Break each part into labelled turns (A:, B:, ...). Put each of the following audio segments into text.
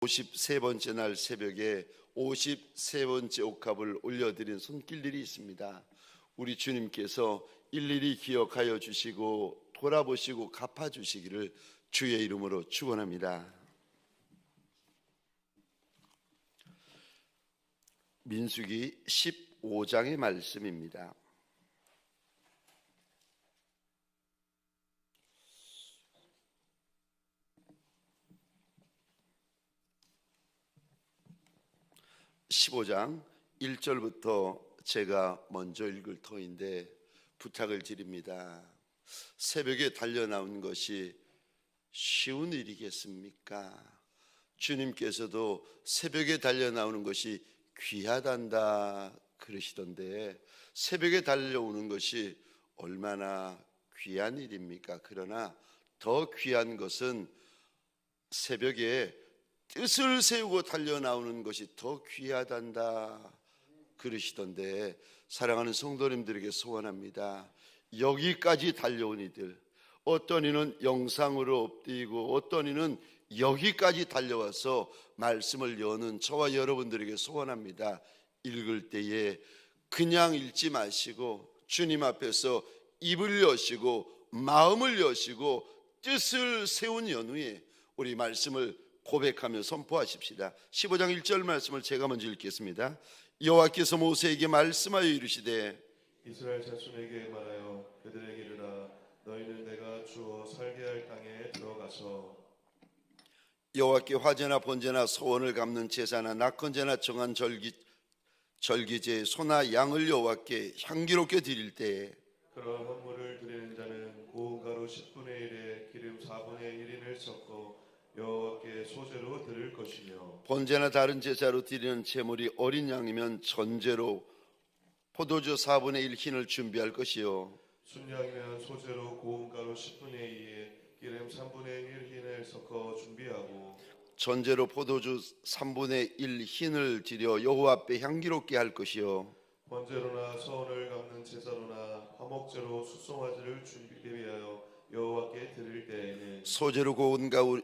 A: 53번째 날 새벽에 53번째 옥합을 올려드린 손길들이 있습니다. 우리 주님께서 일일이 기억하여 주시고 돌아보시고 갚아주시기를 주의 이름으로 축원합니다. 민수기 15장의 말씀입니다. (15장) 1절부터 제가 먼저 읽을 터인데 부탁을 드립니다. 새벽에 달려나온 것이 쉬운 일이겠습니까? 주님께서도 새벽에 달려나오는 것이 귀하단다 그러시던데 새벽에 달려오는 것이 얼마나 귀한 일입니까? 그러나 더 귀한 것은 새벽에 뜻을 세우고 달려나오는 것이 더 귀하단다 그러시던데, 사랑하는 성도님들에게 소원합니다. 여기까지 달려온 이들, 어떤 이는 영상으로 엎드리고 어떤 이는 여기까지 달려와서 말씀을 여는 저와 여러분들에게 소원합니다. 읽을 때에 그냥 읽지 마시고 주님 앞에서 입을 여시고 마음을 여시고 뜻을 세운 연후에 우리 말씀을 고백하며 선포하십시다. 15장 1절 말씀을 제가 먼저 읽겠습니다. 여호와께서 모세에게 말씀하여 이르시되
B: 이스라엘 자손에게 말하여 그들에게 이르라. 너희는 내가 주어 살게 할 땅에 들어가서
A: 여호와께 화제나 번제나 소원을 갚는 제사나 낙헌제나 정한 절기제 소나 양을 여호와께 향기롭게 드릴 때에
B: 그러한 헌물을 드리는 자는 고운 가루 10분의 1에 기름 4분의 1인을 섞어 여호와께 소제로 드릴 것이며,
A: 번제나 다른 제사로 드리는 제물이 어린 양이면 전제로 포도주 4분의 1 흰을 준비할 것이요,
B: 순양이면 소제로 고운 가루 10분의 2에 기름 3분의 1 흰을 섞어 준비하고,
A: 전제로 포도주 3분의 1 흰을 드려 여호와 앞에 향기롭게 할 것이요,
B: 번제로나 서원을 갚는 제사로나 화목제로 수송아지를 준비하여 여호와께 드릴 때에는
A: 소제로 고운 가루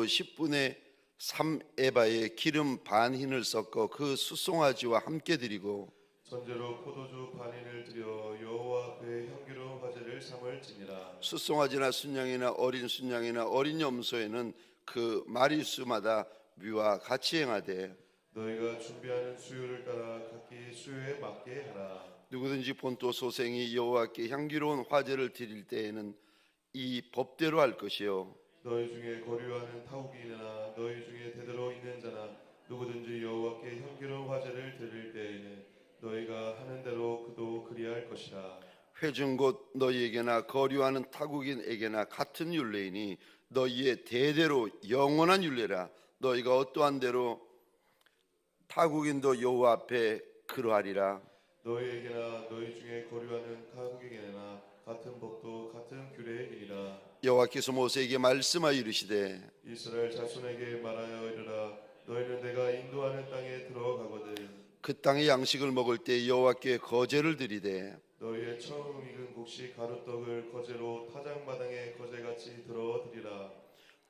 A: 10분의 3 에바에 기름 반 흰을 섞어 그 수송아지와 함께 드리고,
B: 전제로 포도주 반인을 드려 여호와 앞에 향기로운 화제를 삼을지니라.
A: 수송아지나 순양이나 어린 순양이나 어린 염소에는 그 마리수마다 위와 같이 행하되
B: 너희가 준비하는 수요를 따라 각기 수요에 맞게 하라.
A: 누구든지 본토 소생이 여호와께 향기로운 화제를 드릴 때에는 이 법대로 할 것이요,
B: 너희 중에 거류하는 타국인이나 너희 중에 대대로 있는 자나 누구든지 여호와께 향기로운 화제를 드릴 때에는 너희가 하는 대로 그도 그리할 것이라.
A: 회중 곧 너희에게나 거류하는 타국인에게나 같은 율례이니 너희의 대대로 영원한 율례라. 너희가 어떠한 대로 타국인도 여호와 앞에 그러하리라.
B: 너희에게나 너희 중에 거류하는 타국인에게나 같은 법도 같은 규례이니라.
A: 여호와께서 모세에게 말씀하여 이르시되
B: 이스라엘 자손에게 말하여 이르라. 너희는 내가 인도하는 땅에 들어가거든
A: 그 땅의 양식을 먹을 때 여호와께 거제를 드리되
B: 너희의 처음 익은 곡식 가루떡을 거제로 타작마당에 거제같이 들어드리라.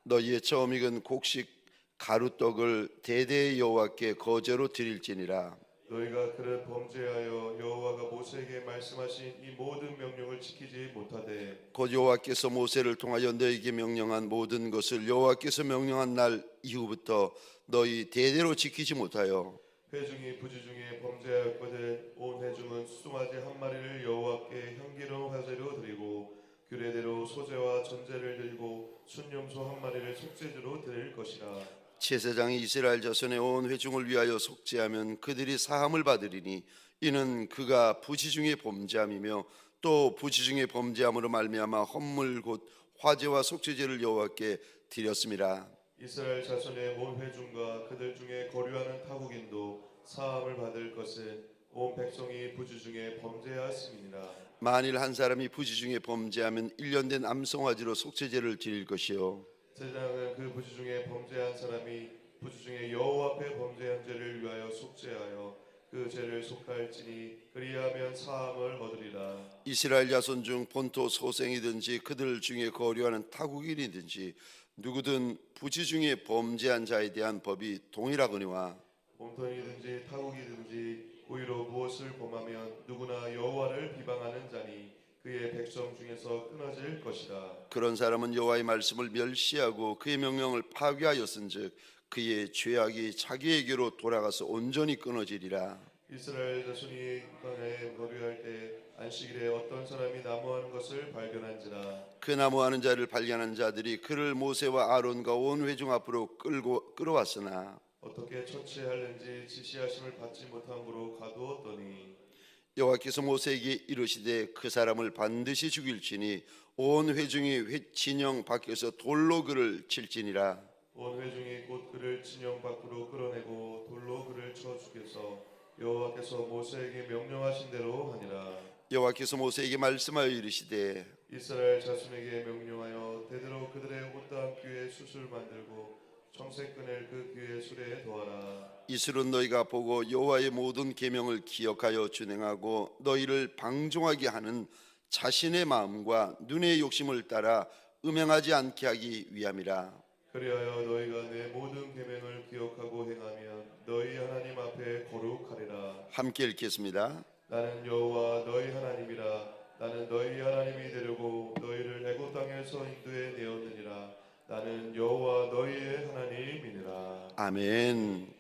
A: 너희의 처음 익은 곡식 가루떡을 대대의 여호와께 거제로 드릴지니라.
B: 너희가 그릇 범죄하여 여호와가 모세에게 말씀하신 이 모든 명령을 지키지 못하되
A: 곧 여호와께서 모세를 통하여 너희에게 명령한 모든 것을 여호와께서 명령한 날 이후부터 너희 대대로 지키지 못하여
B: 회중이 부지 중에 범죄하였거든 온 회중은 수송아지 한 마리를 여호와께 향기로운 화제로 드리고 규례대로 소제와 전제를 들고 순염소 한 마리를 속죄제로 드릴 것이라.
A: 제사장이 이스라엘 자손의 온 회중을 위하여 속죄하면 그들이 사함을 받으리니 이는 그가 부지 중에 범죄함이며 또 부지 중에 범죄함으로 말미암아 헌물 곧 화제와 속죄제를 여호와께 드렸음이라.
B: 이스라엘 자손의 온 회중과 그들 중에 거류하는 타국인도 사함을 받을 것은 온 백성이 부지 중에 범죄하였음이니라.
A: 만일 한 사람이 부지 중에 범죄하면 1년 된 암송아지로 속죄제를 드릴 것이요,
B: 제사장은 그 부지 중에 범죄한 사람이 부지 중에 여호와 앞에 범죄한 죄를 위하여 속죄하여 그 죄를 속할지니 그리하면 사함을 얻으리라.
A: 이스라엘 자손 중 본토 소생이든지 그들 중에 거류하는 타국인이든지 누구든 부지 중에 범죄한 자에 대한 법이 동일하거니와
B: 몽턴이든지 타국이든지 고의로 무엇을 범하면 누구나 여호와를 비방하는 자니 그의 백성 중에서 끊어질 것이다.
A: 그런 사람은 여호와의 말씀을 멸시하고 그의 명령을 파괴하였은즉 그의 죄악이 자기에게로 돌아가서 온전히 끊어지리라.
B: 이스라엘 자손이 강에 거류할 때 안식일에 어떤 사람이 나무하는 것을 발견한지라.
A: 그 나무하는 자를 발견한 자들이 그를 모세와 아론과 온 회중 앞으로 끌어왔으나
B: 어떻게 처치하는지 지시하심을 받지 못함으로 가두었더니
A: 여호와께서 모세에게 이르시되 그 사람을 반드시 죽일지니 온 회중이 진영 밖에서 돌로 그를 칠지니라.
B: 온 회중이 곧 그를 진영 밖으로 끌어내고 돌로 그를 쳐 죽여서 여호와께서 모세에게 명령하신 대로 하니라.
A: 여호와께서 모세에게 말씀하여 이르시되
B: 이스라엘 자손에게 명령하여 대대로 그들의 온당한 귀에 숯을 만들고 청색 끈을 그 귀에 술에 더하라.
A: 이슬은 너희가 보고 여호와의 모든 계명을 기억하여 준행하고 너희를 방종하게 하는 자신의 마음과 눈의 욕심을 따라 음행하지 않게 하기 위함이라.
B: 그리하여 너희가 내 모든 계명을 기억하고 행하면 너희 하나님 앞에 거룩하리라.
A: 함께 읽겠습니다.
B: 나는 여호와 너희 하나님이라. 나는 너희 하나님이 되려고 너희를 애굽 땅에서 인도해 내었느니라. 나는 여호와 너희의 하나님이니라.
A: 아멘.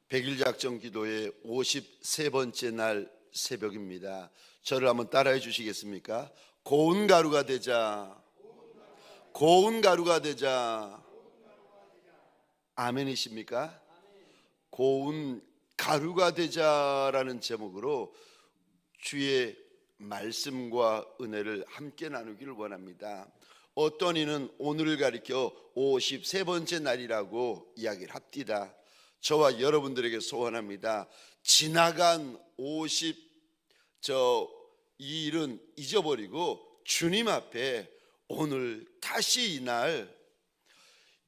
A: 백일 작전 기도의 53번째 날 새벽입니다. 저를 한번 따라해 주시겠습니까? 고운 가루가 되자. 고운 가루가 되자. 아멘이십니까? 고운 가루가 되자라는 제목으로 주의 말씀과 은혜를 함께 나누기를 원합니다. 어떤 이는 오늘을 가리켜 53번째 날이라고 이야기를 합디다. 저와 여러분들에게 소원합니다. 지나간 이 일은 잊어버리고 주님 앞에 오늘 다시 이날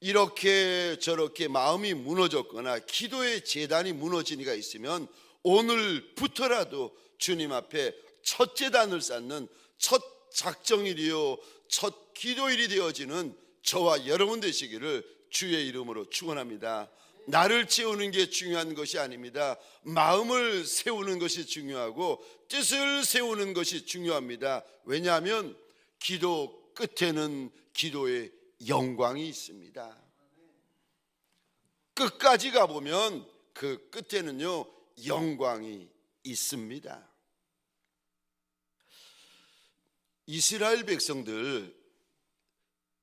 A: 이렇게 저렇게 마음이 무너졌거나 기도의 제단이 무너진 이가 있으면 오늘부터라도 주님 앞에 첫 제단을 쌓는 첫 작정일이요 첫 기도일이 되어지는 저와 여러분 되시기를 주의 이름으로 축원합니다. 나를 채우는 게 중요한 것이 아닙니다. 마음을 세우는 것이 중요하고 뜻을 세우는 것이 중요합니다. 왜냐하면 기도 끝에는 기도의 영광이 있습니다. 끝까지 가보면 그 끝에는요 영광이 있습니다. 이스라엘 백성들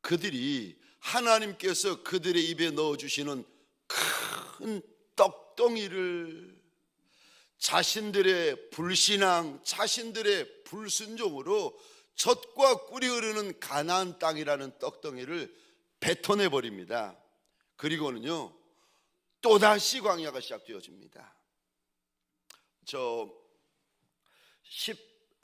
A: 그들이 하나님께서 그들의 입에 넣어주시는 큰 떡덩이를 자신들의 불신앙, 자신들의 불순종으로 젖과 꿀이 흐르는 가나안 땅이라는 떡덩이를 뱉어내 버립니다. 그리고는요 또다시 광야가 시작되어집니다. 저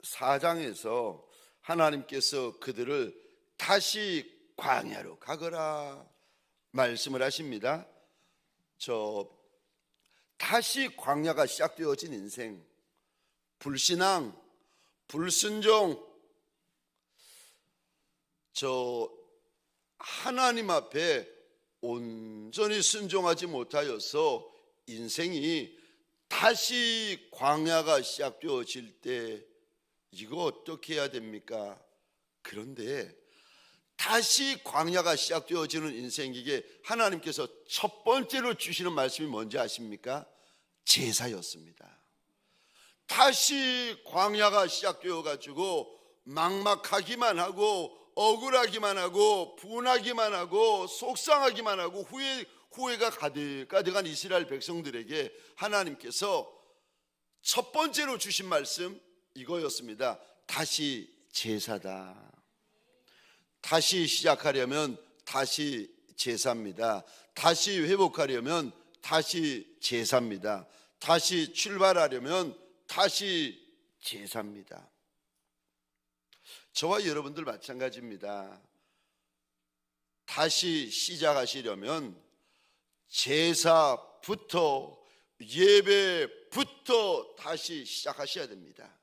A: 14장에서 하나님께서 그들을 다시 광야로 가거라 말씀을 하십니다. 다시 광야가 시작되어진 인생, 불신앙, 불순종, 하나님 앞에 온전히 순종하지 못하여서 인생이 다시 광야가 시작되어질 때 이거 어떻게 해야 됩니까? 그런데 다시 광야가 시작되어지는 인생에게 하나님께서 첫 번째로 주시는 말씀이 뭔지 아십니까? 제사였습니다. 다시 광야가 시작되어 가지고 막막하기만 하고 억울하기만 하고 분하기만 하고 속상하기만 하고 후회가 가득가득한 이스라엘 백성들에게 하나님께서 첫 번째로 주신 말씀 이거였습니다. 다시 제사다. 다시 시작하려면 다시 제사입니다. 다시 회복하려면 다시 제사입니다. 다시 출발하려면 다시 제사입니다. 저와 여러분들 마찬가지입니다. 다시 시작하시려면 제사부터 예배부터 다시 시작하셔야 됩니다.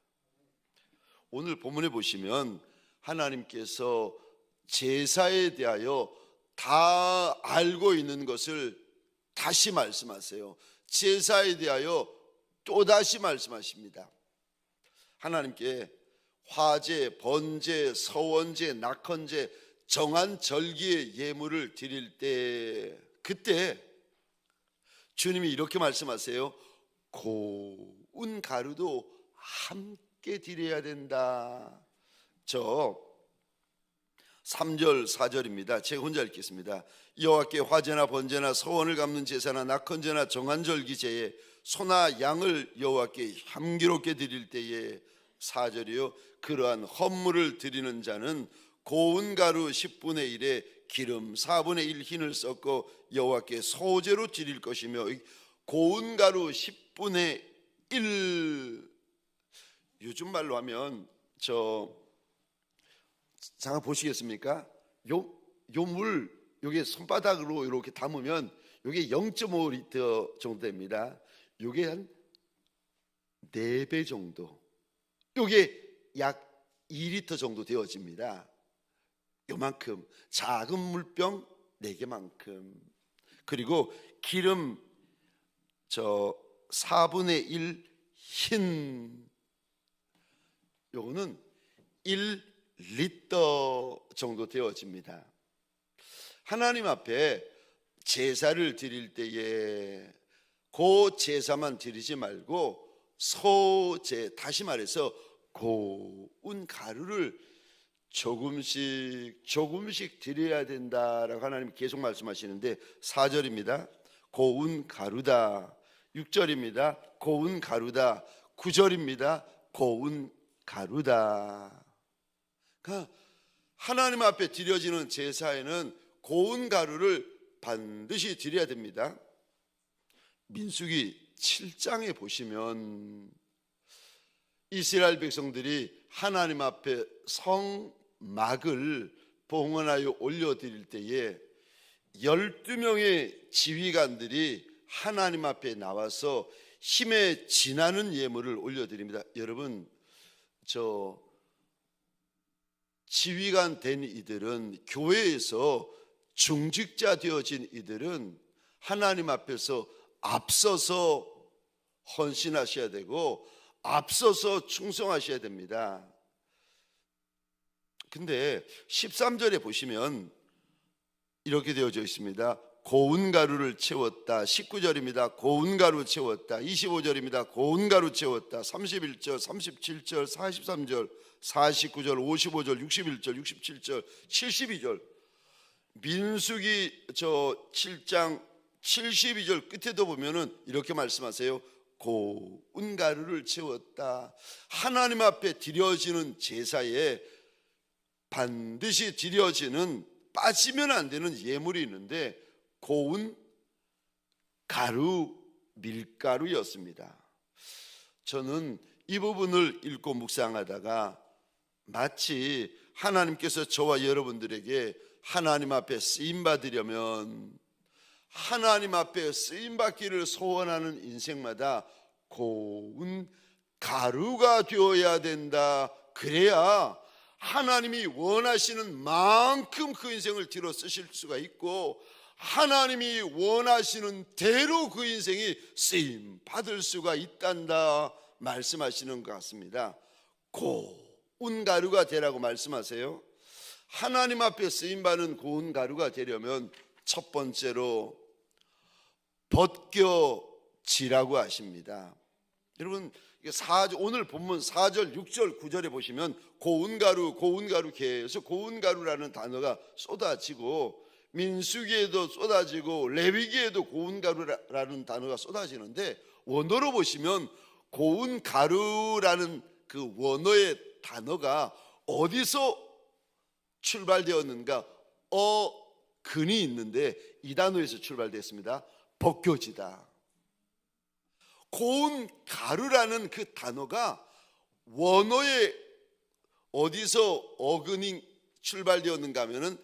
A: 오늘 본문에 보시면 하나님께서 제사에 대하여 다 알고 있는 것을 다시 말씀하세요. 제사에 대하여 또다시 말씀하십니다. 하나님께 화제, 번제, 서원제, 낙헌제, 정한 절기의 예물을 드릴 때, 그때 주님이 이렇게 말씀하세요. 고운 가루도 함께 드려야 된다. 저 3절 4절입니다. 제가 혼자 읽겠습니다. 여호와께 화제나 번제나 서원을 갚는 제사나 낙헌제나 정한절기제에 소나 양을 여호와께 향기롭게 드릴 때에 4절이요. 그러한 헌물을 드리는 자는 고운 가루 10분의 1에 기름 4분의 1 흰을 섞어 여호와께 소제로 드릴 것이며, 고운 가루 10분의 1, 요즘 말로 하면 잠깐 보시겠습니까? 요 물, 요게 손바닥으로 이렇게 담으면 요게 0.5리터 정도 됩니다. 요게 한 4배 정도, 요게 약 2리터 정도 되어집니다. 요만큼 작은 물병 4개만큼. 그리고 기름 4분의 1 흰, 요거는 1리터 정도 되어집니다. 하나님 앞에 제사를 드릴 때에 그 제사만 드리지 말고 소제, 다시 말해서 고운 가루를 조금씩 드려야 된다라고 하나님 계속 말씀하시는데, 4절입니다. 고운 가루다. 6절입니다. 고운 가루다. 9절입니다. 고운 가루다. 그러니까 하나님 앞에 드려지는 제사에는 고운 가루를 반드시 드려야 됩니다. 민수기 7장에 보시면 이스라엘 백성들이 하나님 앞에 성막을 봉헌하여 올려드릴 때에 12명의 지휘관들이 하나님 앞에 나와서 힘에 지나는 예물을 올려드립니다. 여러분, 지휘관 된 이들은, 교회에서 중직자 되어진 이들은 하나님 앞에서 앞서서 헌신하셔야 되고 앞서서 충성하셔야 됩니다. 근데 13절에 보시면 이렇게 되어져 있습니다. 고운 가루를 채웠다. 19절입니다. 고운 가루 채웠다. 25절입니다. 고운 가루 채웠다. 31절, 37절, 43절, 49절, 55절, 61절, 67절, 72절. 민수기 7장 72절 끝에도 보면은 이렇게 말씀하세요. 고운 가루를 채웠다. 하나님 앞에 드려지는 제사에 반드시 드려지는, 빠지면 안 되는 예물이 있는데 고운 가루, 밀가루였습니다. 저는 이 부분을 읽고 묵상하다가 마치 하나님께서 저와 여러분들에게 하나님 앞에 쓰임 받으려면, 하나님 앞에 쓰임 받기를 소원하는 인생마다 고운 가루가 되어야 된다. 그래야 하나님이 원하시는 만큼 그 인생을 들어 쓰실 수가 있고, 하나님이 원하시는 대로 그 인생이 쓰임 받을 수가 있단다 말씀하시는 것 같습니다. 고운 가루가 되라고 말씀하세요. 하나님 앞에 쓰임 받는 고운 가루가 되려면 첫 번째로 벗겨지라고 하십니다. 여러분, 오늘 본문 4절, 6절, 9절에 보시면 고운 가루 계속 고운 가루라는 단어가 쏟아지고, 민수기에도 쏟아지고 레위기에도 고운 가루라는 단어가 쏟아지는데, 원어로 보시면 고운 가루라는 그 원어의 단어가 어디서 출발되었는가? 근이 있는데 이 단어에서 출발됐습니다. 벗겨지다. 고운 가루라는 그 단어가 원어에 어디서 어근이 출발되었는가 하면은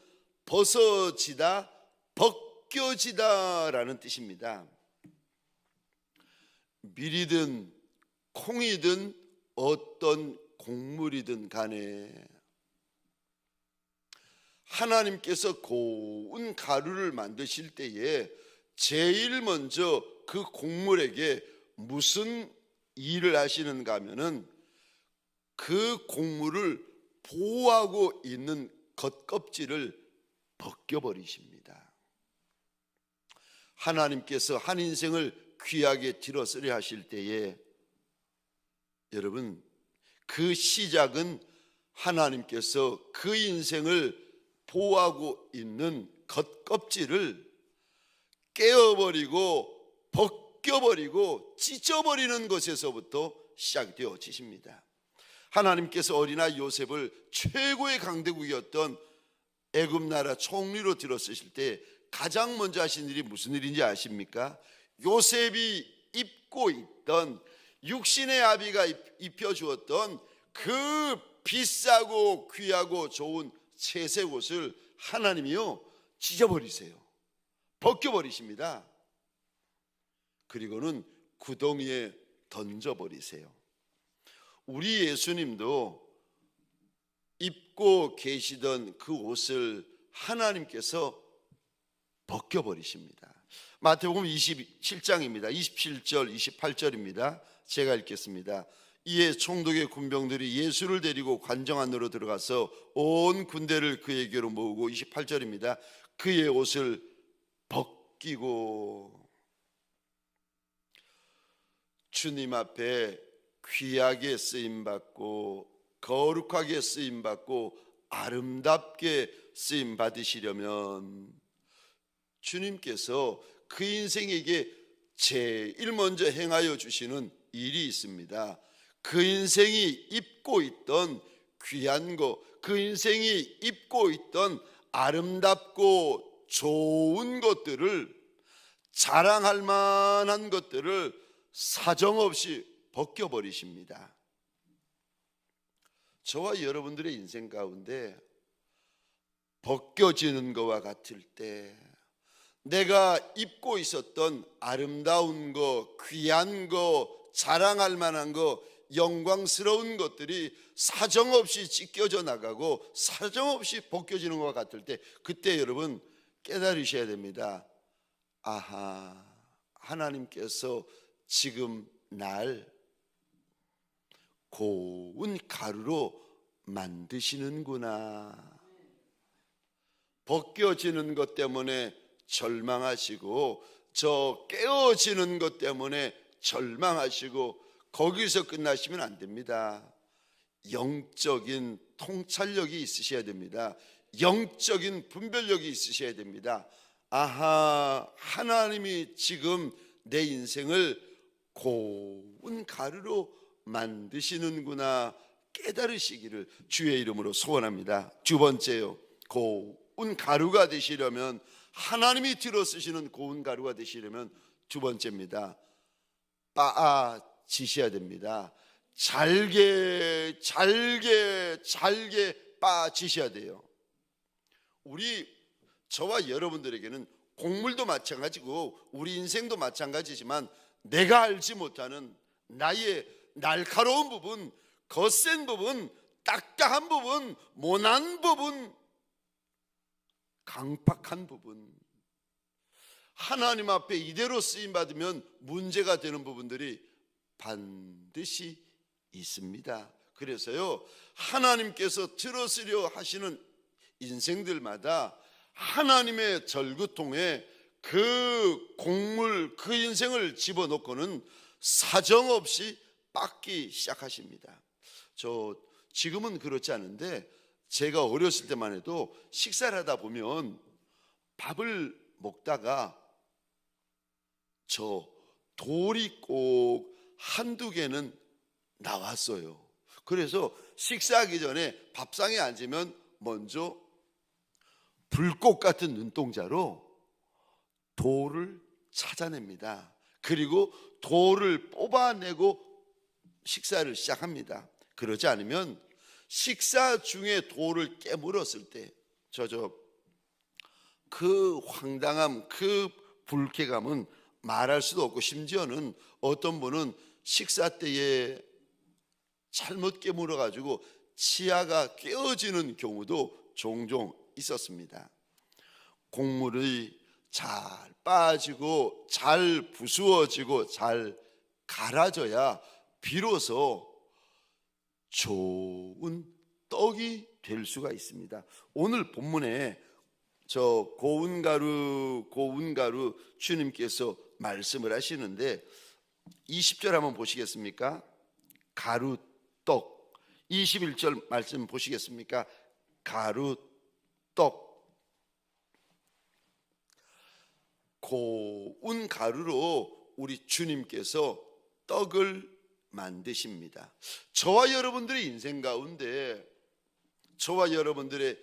A: 벗어지다, 벗겨지다라는 뜻입니다. 밀이든 콩이든 어떤 곡물이든 간에 하나님께서 고운 가루를 만드실 때에 제일 먼저 그 곡물에게 무슨 일을 하시는가 하면은 그 곡물을 보호하고 있는 겉껍질을 벗겨버리십니다. 하나님께서 한 인생을 귀하게 들여 쓰려 하실 때에 여러분, 그 시작은 하나님께서 그 인생을 보호하고 있는 겉껍질을 깨어버리고 벗겨버리고 찢어버리는 것에서부터 시작되어지십니다. 하나님께서 어린아이 요셉을 최고의 강대국이었던 애굽 나라 총리로 들어쓰실 때 가장 먼저 하신 일이 무슨 일인지 아십니까? 요셉이 입고 있던 육신의 아비가 입혀주었던 그 비싸고 귀하고 좋은 채색 옷을 하나님이요 찢어버리세요. 벗겨버리십니다. 그리고는 구덩이에 던져버리세요. 우리 예수님도 입고 계시던 그 옷을 하나님께서 벗겨버리십니다. 마태복음 27장입니다. 27절 28절입니다. 제가 읽겠습니다. 이에 총독의 군병들이 예수를 데리고 관정 안으로 들어가서 온 군대를 그에게로 모으고 28절입니다. 그의 옷을 벗기고 주님 앞에 귀하게 쓰임받고 거룩하게 쓰임받고 아름답게 쓰임받으시려면 주님께서 그 인생에게 제일 먼저 행하여 주시는 일이 있습니다. 그 인생이 입고 있던 귀한 것, 그 인생이 입고 있던 아름답고 좋은 것들을, 자랑할 만한 것들을 사정없이 벗겨버리십니다. 저와 여러분들의 인생 가운데 벗겨지는 것과 같을 때 내가 입고 있었던 아름다운 것, 귀한 것, 자랑할 만한 것, 영광스러운 것들이 사정없이 찢겨져 나가고 사정없이 벗겨지는 것과 같을 때 그때 여러분 깨달으셔야 됩니다. 아하, 하나님께서 지금 날 고운 가루로 만드시는구나. 벗겨지는 것 때문에 절망하시고 저 깨어지는 것 때문에 절망하시고 거기서 끝나시면 안 됩니다. 영적인 통찰력이 있으셔야 됩니다. 영적인 분별력이 있으셔야 됩니다. 아하, 하나님이 지금 내 인생을 고운 가루로 만드시는구나 깨달으시기를 주의 이름으로 소원합니다. 두 번째요, 고운 가루가 되시려면, 하나님이 들어 쓰시는 고운 가루가 되시려면 두 번째입니다. 빻아지셔야 됩니다. 잘게 빻아지셔야 돼요. 저와 여러분들에게는 곡물도 마찬가지고 우리 인생도 마찬가지지만 내가 알지 못하는 나의 날카로운 부분, 거센 부분, 딱딱한 부분, 모난 부분, 강팍한 부분, 하나님 앞에 이대로 쓰임받으면 문제가 되는 부분들이 반드시 있습니다. 그래서요, 하나님께서 들어쓰려 하시는 인생들마다 하나님의 절구통에 그 곡물, 그 인생을 집어넣고는 사정없이 빻기 시작하십니다. 지금은 그렇지 않은데 제가 어렸을 때만 해도 식사를 하다 보면 밥을 먹다가 돌이 꼭 한두 개는 나왔어요. 그래서 식사하기 전에 밥상에 앉으면 먼저 불꽃 같은 눈동자로 돌을 찾아냅니다. 그리고 돌을 뽑아내고 식사를 시작합니다. 그러지 않으면 식사 중에 돌을 깨물었을 때 그 황당함, 그 불쾌감은 말할 수도 없고, 심지어는 어떤 분은 식사 때에 잘못 깨물어 가지고 치아가 깨어지는 경우도 종종 있었습니다. 곡물이 잘 빠지고 잘 부수어지고 잘 갈아져야 비로소 좋은 떡이 될 수가 있습니다. 오늘 본문에 저 고운가루 주님께서 말씀을 하시는데 20절 한번 보시겠습니까? 가루떡. 21절 말씀 보시겠습니까? 가루떡. 고운 가루로 우리 주님께서 떡을 만드십니다. 저와 여러분들의 인생 가운데, 저와 여러분들의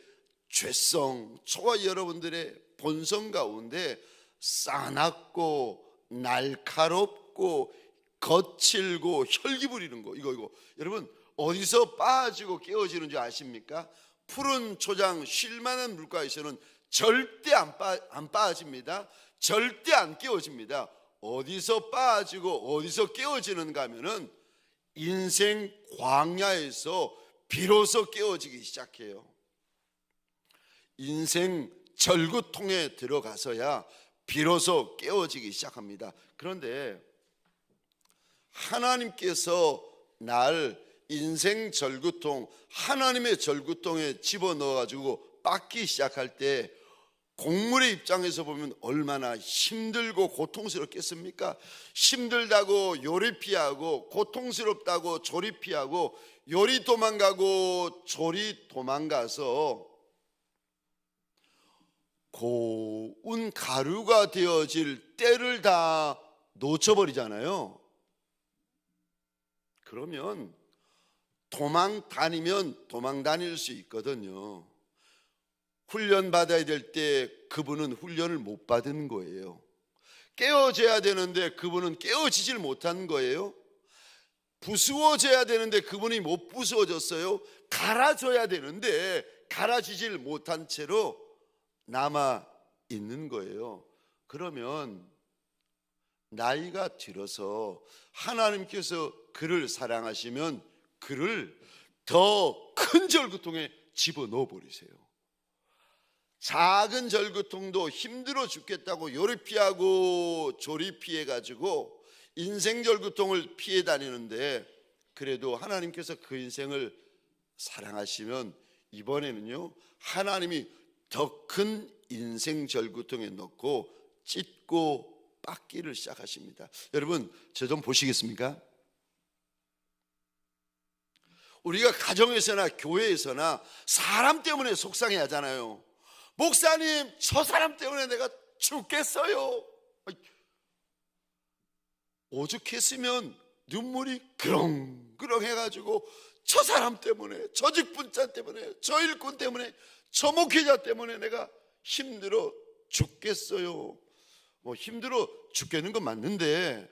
A: 죄성, 저와 여러분들의 본성 가운데 싸납고 날카롭고 거칠고 혈기 부리는 거, 이거 여러분 어디서 빠지고 깨어지는 줄 아십니까? 푸른 초장 쉴만한 물가에서는 절대 안 빠집니다. 절대 안 깨어집니다. 어디서 빠지고 어디서 깨어지는가 하면은 인생 광야에서 비로소 깨어지기 시작해요. 인생 절구통에 들어가서야 비로소 깨어지기 시작합니다. 그런데 하나님께서 날 인생 절구통, 하나님의 절구통에 집어넣어가지고 빻기 시작할 때 곡물의 입장에서 보면 얼마나 힘들고 고통스럽겠습니까? 힘들다고 요리 피하고, 고통스럽다고 조리 피하고, 요리 도망가고 조리 도망가서 고운 가루가 되어질 때를 다 놓쳐버리잖아요. 그러면 도망 다닐 수 있거든요. 훈련 받아야 될 때 그분은 훈련을 못 받은 거예요. 깨어져야 되는데 그분은 깨어지질 못한 거예요. 부수어져야 되는데 그분이 못 부수어졌어요. 갈아져야 되는데 갈아지질 못한 채로 남아 있는 거예요. 그러면 나이가 들어서 하나님께서 그를 사랑하시면 그를 더 큰 절구통에 집어넣어 버리세요. 작은 절구통도 힘들어 죽겠다고 요리 피하고 조리 피해가지고 인생 절구통을 피해 다니는데, 그래도 하나님께서 그 인생을 사랑하시면 이번에는요 하나님이 더 큰 인생 절구통에 넣고 찢고 빻기를 시작하십니다. 여러분 저 좀 보시겠습니까? 우리가 가정에서나 교회에서나 사람 때문에 속상해 하잖아요. 목사님 저 사람 때문에 내가 죽겠어요. 오죽했으면 눈물이 그렁그렁 해가지고 저 사람 때문에, 저 직분자 때문에, 저 일꾼 때문에, 저 목회자 때문에 내가 힘들어 죽겠어요. 힘들어 죽겠는 건 맞는데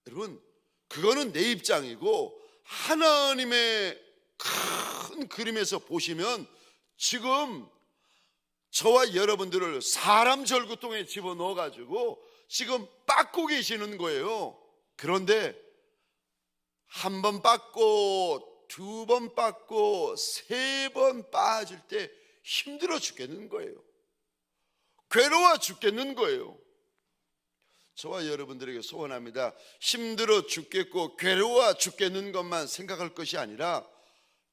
A: 여러분 그거는 내 입장이고, 하나님의 큰 그림에서 보시면 지금 저와 여러분들을 사람 절구통에 집어넣어 가지고 지금 빻고 계시는 거예요. 그런데 한 번 빻고 두 번 빻고 세 번 빠질 때 힘들어 죽겠는 거예요. 괴로워 죽겠는 거예요. 저와 여러분들에게 소원합니다. 힘들어 죽겠고 괴로워 죽겠는 것만 생각할 것이 아니라,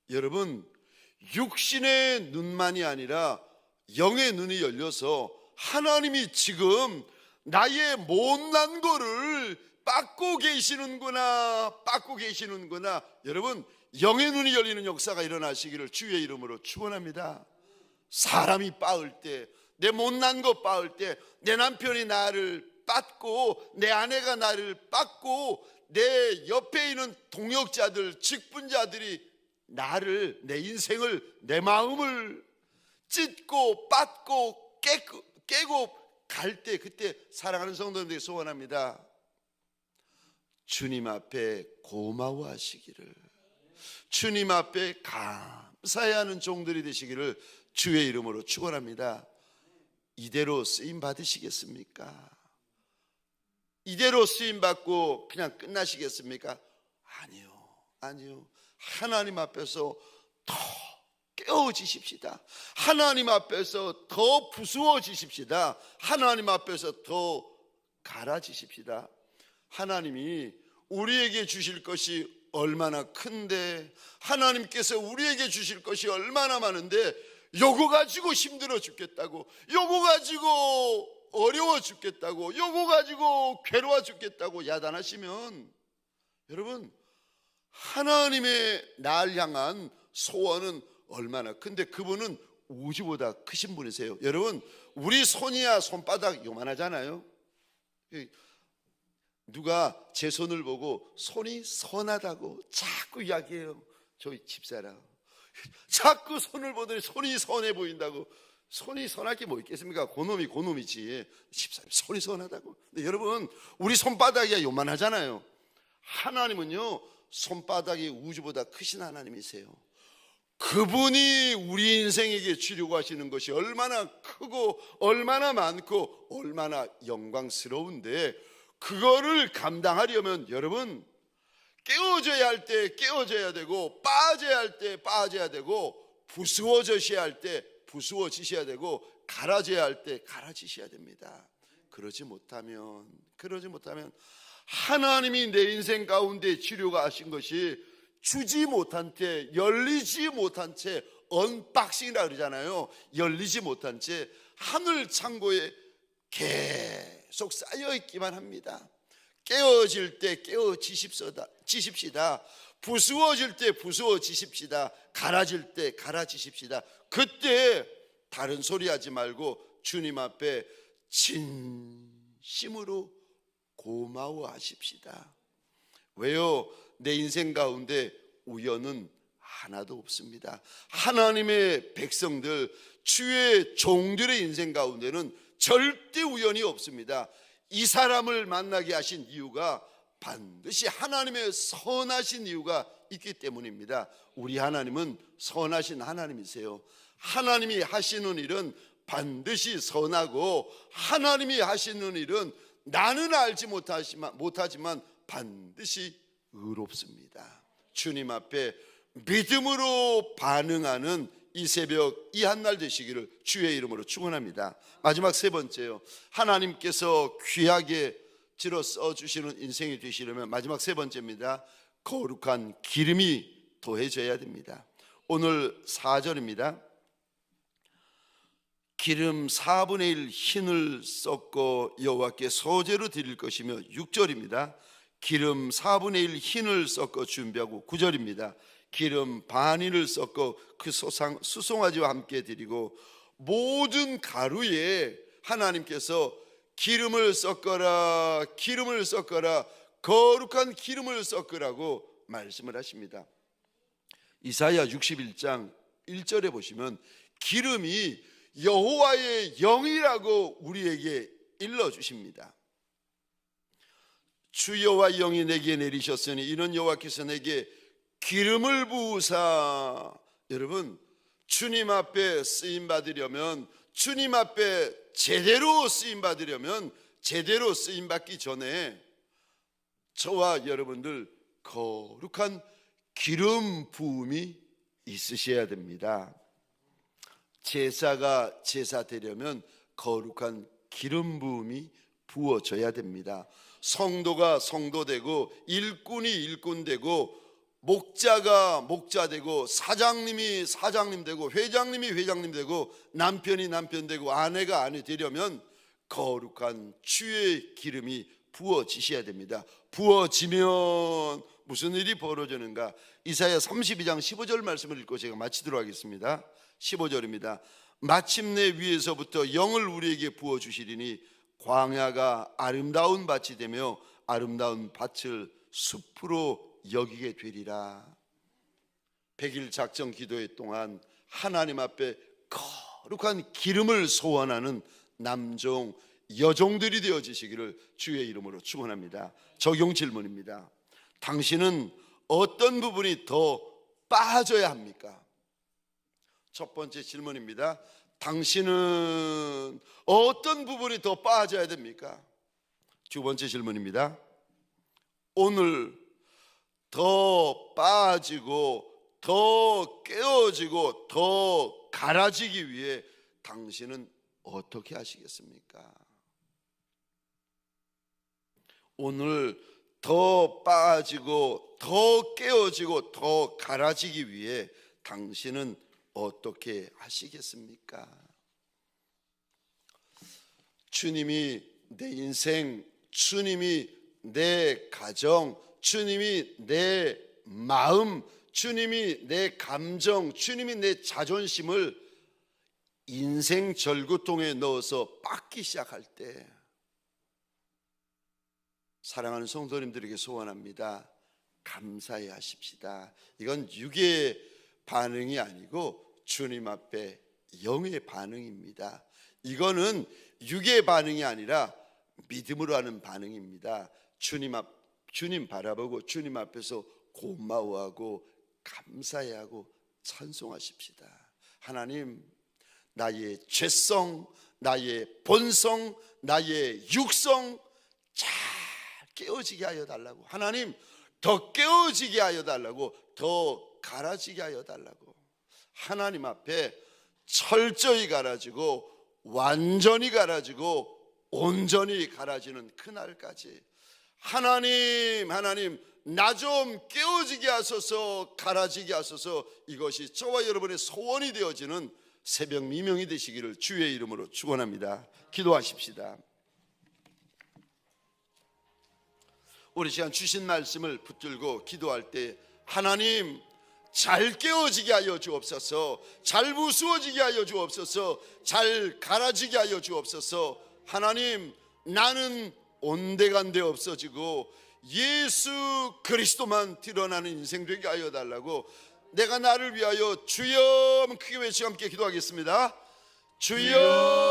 A: 여러분 육신의 눈만이 아니라 영의 눈이 열려서 하나님이 지금 나의 못난 거를 빻고 계시는구나. 여러분 영의 눈이 열리는 역사가 일어나시기를 주의 이름으로 축원합니다. 사람이 빻을 때, 내 못난 거 빻을 때, 내 남편이 나를 빻고 내 아내가 나를 빻고 내 옆에 있는 동역자들, 직분자들이 나를, 내 인생을, 내 마음을 찢고 빻고 깨고 갈 때, 그때 사랑하는 성도님들에게 소원합니다. 주님 앞에 고마워하시기를, 주님 앞에 감사해야 하는 종들이 되시기를 주의 이름으로 축원합니다. 이대로 쓰임 받으시겠습니까? 이대로 쓰임 받고 그냥 끝나시겠습니까? 아니요. 하나님 앞에서 더 깨어지십시다. 하나님 앞에서 더 부수어지십시다. 하나님 앞에서 더 갈아지십시다. 하나님이 우리에게 주실 것이 얼마나 큰데, 하나님께서 우리에게 주실 것이 얼마나 많은데, 요거 가지고 힘들어 죽겠다고, 요거 가지고 어려워 죽겠다고, 요거 가지고 괴로워 죽겠다고 야단하시면, 여러분, 하나님의 날 향한 소원은 얼마나 큰데, 그분은 우주보다 크신 분이세요. 여러분, 우리 손이야 손바닥 요만하잖아요. 누가 제 손을 보고 손이 선하다고 자꾸 이야기해요. 저희 집사람 자꾸 손을 보더니 손이 선해 보인다고. 손이 선할 게 뭐 있겠습니까? 고놈이 고놈이지. 집사람 손이 선하다고. 근데 여러분, 우리 손바닥이야 요만하잖아요. 하나님은요, 손바닥이 우주보다 크신 하나님이세요. 그분이 우리 인생에게 주려고 하시는 것이 얼마나 크고 얼마나 많고 얼마나 영광스러운데, 그거를 감당하려면 여러분, 깨어져야 할 때 깨어져야 되고, 빠져야 할 때 빠져야 되고, 부수어져야 할 때 부수어지셔야 되고, 갈아져야 할 때 갈아지셔야 됩니다. 그러지 못하면 하나님이 내 인생 가운데 치료가 하신 것이 주지 못한 채, 열리지 못한 채, 언박싱이라 그러잖아요. 열리지 못한 채 하늘 창고에 계속 쌓여 있기만 합니다. 깨어질 때 깨어지십시다. 부수어질 때 부수어지십시다. 갈아질 때 갈아지십시다. 그때 다른 소리 하지 말고 주님 앞에 진심으로 고마워하십시다. 왜요? 내 인생 가운데 우연은 하나도 없습니다. 하나님의 백성들, 주의 종들의 인생 가운데는 절대 우연이 없습니다. 이 사람을 만나게 하신 이유가 반드시 하나님의 선하신 이유가 있기 때문입니다. 우리 하나님은 선하신 하나님이세요. 하나님이 하시는 일은 반드시 선하고, 하나님이 하시는 일은 나는 알지 못하지만 반드시 의롭습니다. 주님 앞에 믿음으로 반응하는 이 새벽, 이 한날 되시기를 주의 이름으로 축원합니다. 마지막 세 번째요, 하나님께서 귀하게 들어 써주시는 인생이 되시려면 마지막 세 번째입니다. 거룩한 기름이 더해져야 됩니다. 오늘 4절입니다. 기름 4분의 1 흰을 섞어 여호와께 소제로 드릴 것이며, 6절입니다. 기름 4분의 1 흰을 섞어 준비하고, 9절입니다. 기름 반인을 섞어 그 수송아지와 함께 드리고, 모든 가루에 하나님께서 기름을 섞어라, 기름을 섞어라, 거룩한 기름을 섞으라고 말씀을 하십니다. 이사야 61장 1절에 보시면 기름이 여호와의 영이라고 우리에게 일러주십니다. 주 여호와의 영이 내게 내리셨으니 이는 여호와께서 내게 기름을 부으사. 여러분, 주님 앞에 쓰임 받으려면, 주님 앞에 제대로 쓰임 받으려면, 제대로 쓰임 받기 전에 저와 여러분들 거룩한 기름 부음이 있으셔야 됩니다. 제사가 제사 되려면 거룩한 기름 부음이 부어져야 됩니다. 성도가 성도 되고, 일꾼이 일꾼 되고, 목자가 목자 되고, 사장님이 사장님 되고, 회장님이 회장님 되고, 남편이 남편 되고, 아내가 아내 되려면 거룩한 주의 기름이 부어지셔야 됩니다. 부어지면 무슨 일이 벌어지는가? 이사야 32장 15절 말씀을 읽고 제가 마치도록 하겠습니다. 15절입니다. 마침내 위에서부터 영을 우리에게 부어주시리니 광야가 아름다운 밭이 되며 아름다운 밭을 숲으로 여기게 되리라. 100일 작정 기도회 동안 하나님 앞에 거룩한 기름을 소원하는 남종 여종들이 되어지시기를 주의 이름으로 축원합니다. 적용 질문입니다. 당신은 어떤 부분이 더 빠져야 합니까? 첫 번째 질문입니다. 당신은 어떤 부분이 더 빠져야 됩니까? 두 번째 질문입니다. 오늘 더 빠지고 더 깨어지고 더 갈아지기 위해 당신은 어떻게 하시겠습니까? 오늘 더 빠지고 더 깨어지고 더 갈아지기 위해 당신은 어떻게 하시겠습니까? 주님이 내 인생, 주님이 내 가정, 주님이 내 마음, 주님이 내 감정, 주님이 내 자존심을 인생 절구통에 넣어서 빻기 시작할 때, 사랑하는 성도님들에게 소원합니다. 감사해 하십시다. 이건 육의 반응이 아니고 주님 앞에 영의 반응입니다. 이거는 육의 반응이 아니라 믿음으로 하는 반응입니다. 주님 바라보고 주님 앞에서 고마워하고 감사해하고 찬송하십시다. 하나님, 나의 죄성, 나의 본성, 나의 육성 잘 깨어지게 하여 달라고. 하나님, 더 깨어지게 하여 달라고, 더 갈아지게 하여 달라고. 하나님 앞에 철저히 갈아지고 완전히 갈아지고 온전히 갈아지는 그날까지 하나님, 나 좀 깨어지게 하소서, 갈아지게 하소서. 이것이 저와 여러분의 소원이 되어지는 새벽 미명이 되시기를 주의 이름으로 축원합니다. 기도하십시다. 우리 시간 주신 말씀을 붙들고 기도할 때, 하나님, 잘 깨어지게 하여 주옵소서, 잘 부수어지게 하여 주옵소서, 잘 갈아지게 하여 주옵소서. 하나님, 나는 온데간데 없어지고 예수 그리스도만 드러나는 인생 되게 하여 달라고. 내가 나를 위하여 주여 크게 외치고 함께 기도하겠습니다. 주여